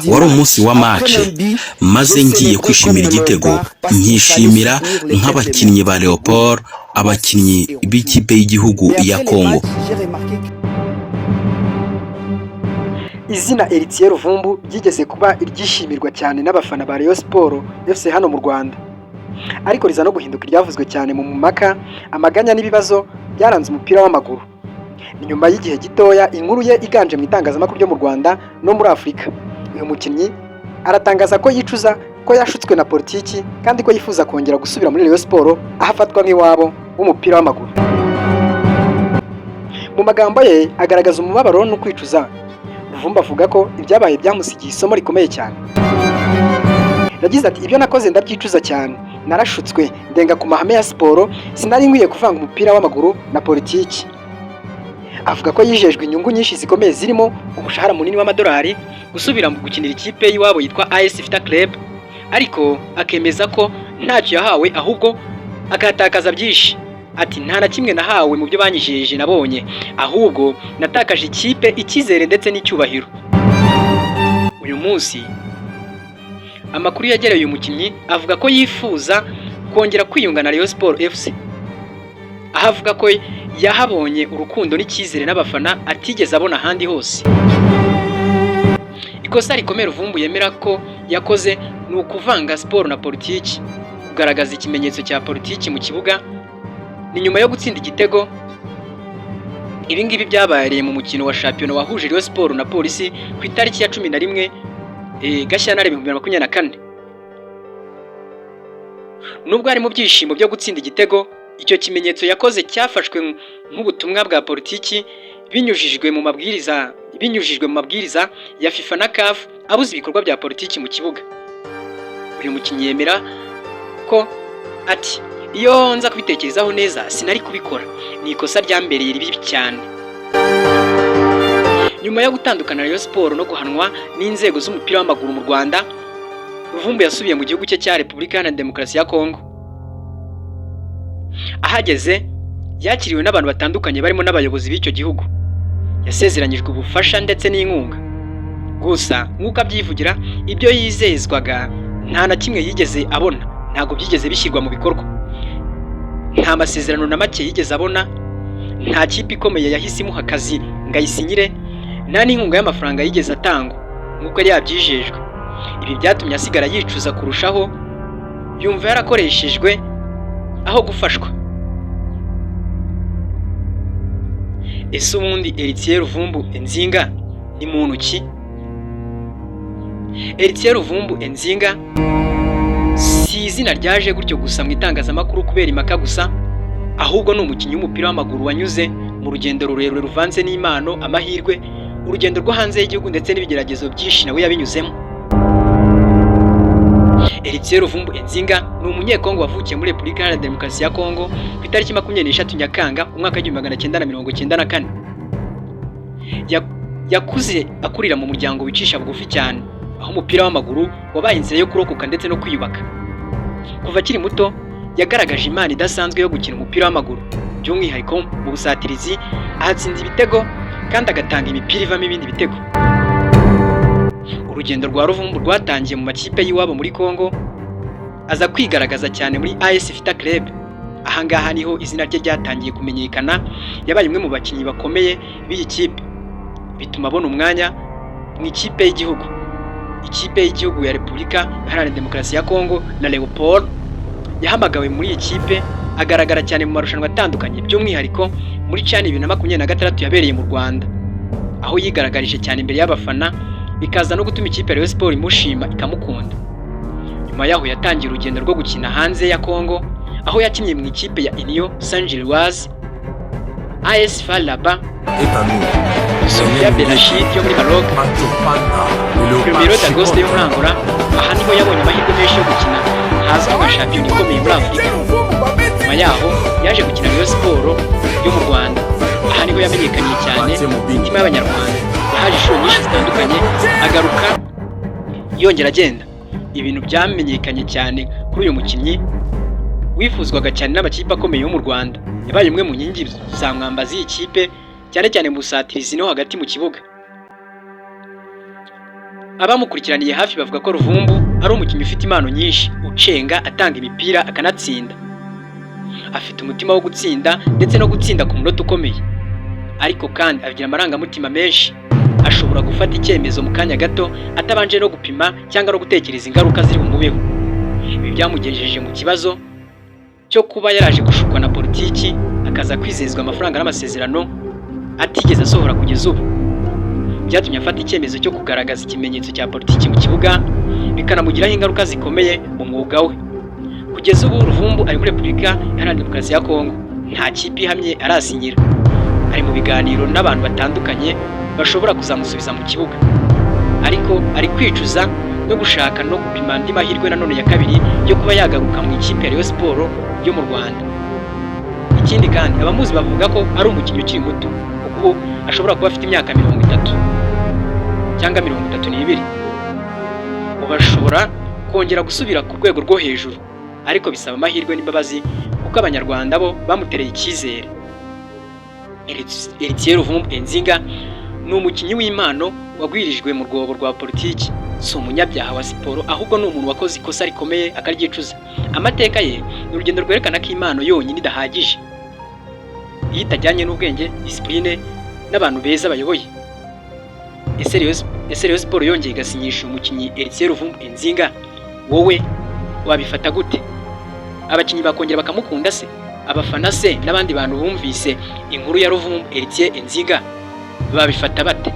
wari umunsi wa match maze ngiye kwishimira igitego nkishimira nk'abakinnyi ba Leopold, abakinnyi b'ikipe y'igihugu ya Congo. Izina Eritier Ruvumbu ryigeze kuba iryishimirwa cyane n'abafana ba Rayon Sport FC hano mu Rwanda, ariko riza no guhinduka iryavuzwe cyane mu mumaka, amaganya n'ibibazo byaranze umupira w'amaguru. Ni nyuma y'igihe gitoya inkuru ye iganje mu itangazamakuru ryo mu Rwanda no muri Afurika. Uyu mukinnyi aratangaza ko yicuza ko yashutswe na politiki kandi ko yifuza kongera gusubira muri Rayon Sport ahafatwa nk'iwabo w'umupira w'amaguru. Mu magambo ye agaragaza umubabaro no kwicuza. Ruvumbu avuga ko ibyabaye byamusigiye isomo rikomeye cyane. Yagize ati ibyo nakoze ndabyicuza cyane, narashutswe ndenga ku mahame ya siporo, sinari nkwiye kuvanga umupira w'amaguru na politiki. Avuga ko yijejwe inyungu nyinshi zikomeye zirimo umushahara munini w'amadolari, gusubira mu gukinira ikipe y'iwabo yitwa AS Vita Club, ariko akemeza ko ntacyo yahawe ahubwo akatakaza byinshi. Ati nta na kimwe nahawe mu byo banyijeje nabonye, ahubwo natakaje ikipe icyizere ndetse n'icyubahiro. Uyu munsi amakuru yagereye uyu mukinnyi avuga ko yifuza kongera kwiyunga na Rayon Sport FC, ahavuga ko yahabonye urukundo n'icyizere n'abafana atigeze abona ahandi hose. Ikosa rikomeye Ruvumbu yemera ko yakoze ni ukuvanga siporo na politiki, kugaragaza ikimenyetso cya politiki mu kibuga. Ni nyuma yo gutsinda igitego. Ibi ngibi byabaye mu mukino wa shampiyona wahuje Rayon Sport na Polisi ku itariki ya 11 Gashyantare 2024. Nubwo ari mu byishimo byo gutsinda igitego, icyo kimenyetso yakoze cyafashwe nk'ubutumwa bwa politiki binyujijwe mu mabwiriza ya FIFA na CAF abuza ibikorwa bya politiki mu kibuga. Uyu mukinnyi yemera ko ati iyo nza kubitekerezaho neza sinari kubikora, ni ikosa ryambereye ribi cyane. Nyuma yo gutandukana na Rayon Sport no guhanwa n'inzego z'umupira w'amaguru mu Rwanda, Ruvumbu yasubiye mu gihugu cye cya Repubulika Iharanira Demokarasi ya Congo. Ahageze yakiriwe n'abantu batandukanye barimo n'abayobozi b'icyo gihugu. Yasezeranyijwe ubufasha ndetse n'inkunga. Gusa nk'uko abyivugira, ibyo yizezwaga nta na kimwe yigeze abona, ntabwo byigeze bishyirwa mu bikorwa. Nta masezerano na make yigeze abona, nta kipe ikomeye yahise imuha akazi ngo ayisinyire, nta n'inkunga y'amafaranga yigeze atangwa nk'uko yari yabyijejwe. Ibi byatumye asigara yicuza kurushaho, yumva yarakoreshejwe aho gufashwa. Ese ubundi Eritier Ruvumbu Enzinga ni muntu ki? Eritier Ruvumbu Enzinga si izina ryaje gutyo gusa mu itangazamakuru kubera impaka gusa, ahubwo ni umukinnyi w'umupira w'amaguru wanyuze mu rugendo rurerure ruvanze n'impano, amahirwe, urugendo rwo hanze y'igihugu ndetse n'ibigeragezo byinshi nawe yabinyuzemo. Eritier Ruvumbu Enzinga ni umunyekongo wavukiye muri Repubulika Iharanira Demokarasi ya Congo ku itariki 23 Nyakanga umwaka w'1994. Yakuze akurira mu muryango wicisha bugufi cyane, aho umupira w'amaguru wabaye inzira yo kurokoka ndetse no kwiyubaka. Kuva akiri muto yagaragaje impano idasanzwe yo gukina umupira w'amaguru, by'umwihariko mu busatirizi, ahatsinze ibitego kandi agatanga imipira ivamo ibindi bitego. Urugendo rwa Ruvumbu rwatangiye mu makipe y'iwabo muri Congo, aza kwigaragaza cyane muri AS Vita Club. Ahangaha niho izina rye ryatangiye kumenyekana, yabaye umwe mu bakinnyi bakomeye b'iyi kipe, bituma abona umwanya mu ikipe y'igihugu. Ikipe y'igihugu ya Repubulika Iharanira Demokarasi ya Congo na Leopold yahamagawe muri iyi kipe, agaragara cyane mu marushanwa atandukanye, by'umwihariko muri CHAN 2026 yabereye mu Rwanda, aho yigaragarije cyane imbere y'abafana, bikaza no gutuma ikipe ya Rayon Sport imushima ikamukunda. Nyuma yaho yatangiye urugendo rwo gukina hanze ya Congo, aho yakinnye mu ikipe ya Union Saint-Gilloise, AS FAR Rabat, Sofia Benachid yo muri Maroc, Primeiro d'Agosto yo muri Angola. Aha niho yabonye amahirwe menshi yo gukina hazwi nka shampiyona ikomeye muri Afurika. Nyuma yaho yaje gukina Rayon Sport yo mu Rwanda. Aha niho yamenyekanye cyane mu mitima y'Abanyarwanda. Yahaje inshuro nyinshi zitandukanye, agaruka yongera agenda. Ibintu byamenyekanye cyane kuri uyu mukinnyi wifuzwaga cyane n'amakipe akomeye yo mu Rwanda. Yabaye umwe mu nkingi za mwamba z'iyi kipe, cyane cyane mu busatirizi no hagati mu kibuga. Abamukurikiraniye hafi bavuga ko Ruvumbu ari umukinnyi ufite impano nyinshi, ucenga, atanga imipira akanatsinda. Afite umutima wo gutsinda ndetse no gutsinda ku munota ukomeye, ariko kandi agira amarangamutima menshi. Ashobora gufata icyemezo mu kanya gato atabanje no gupima cyangwa no gutekereza ingaruka ziri bumubeho. Ibi byamugejeje mu kibazo cyo kuba yaraje gushukwa na politiki, akaza kwizezwa amafaranga n'amasezerano atigeze asohora kugeza ubu. Byatumye afata icyemezo cyo kugaragaza ikimenyetso cya politiki mu kibuga, bikanamugiraho ingaruka zikomeye mu mwuga we. Kugeza ubu Ruvumbu ari muri Repubulika Iharanira Demokarasi ya Kongo, nta kipe ihamye arasinyira. Ari mu biganiro n'abantu batandukanye bashobora kuzamusubiza mu kibuga, ariko ari kwicuza no gushaka no gupima andi mahirwe nanone ya kabiri yo kuba yagaruka mu ikipe ya Rayon Sports yo mu Rwanda. Ikindi kandi abamuzi bavuga ko ari umukinnyi ukiri muto, kuko ashobora kuba afite imyaka 30 cyangwa 32. Ubashobora kongera gusubira ku rwego rwo hejuru, ariko bisaba amahirwe n'imbabazi kuko abanyarwanda bo bamutereye icyizere. Eritier Ruvumbu Enzinga ni umukinnyi w'impano wagwirijwe mu rwobo rwa politiki. Si umunyabyaha wa siporo, ahubwo ni umuntu wakoze ikosa rikomeye akaryicuza. Amateka ye ni urugendo rwerekana ko impano yonyine idahagije, iyo itajyanye n'ubwenge, disipurine n'abantu beza bayoboye. Ese Rayon Sports yongeye igasinyisha umukinnyi Eritier Ruvumbu Enzinga, wowe wabifata gute? Abakinnyi bakongera bakamukunda se? Abafana se n'abandi bantu bumvise inkuru ya Ruvumbu Eritier Enzinga babifata bate?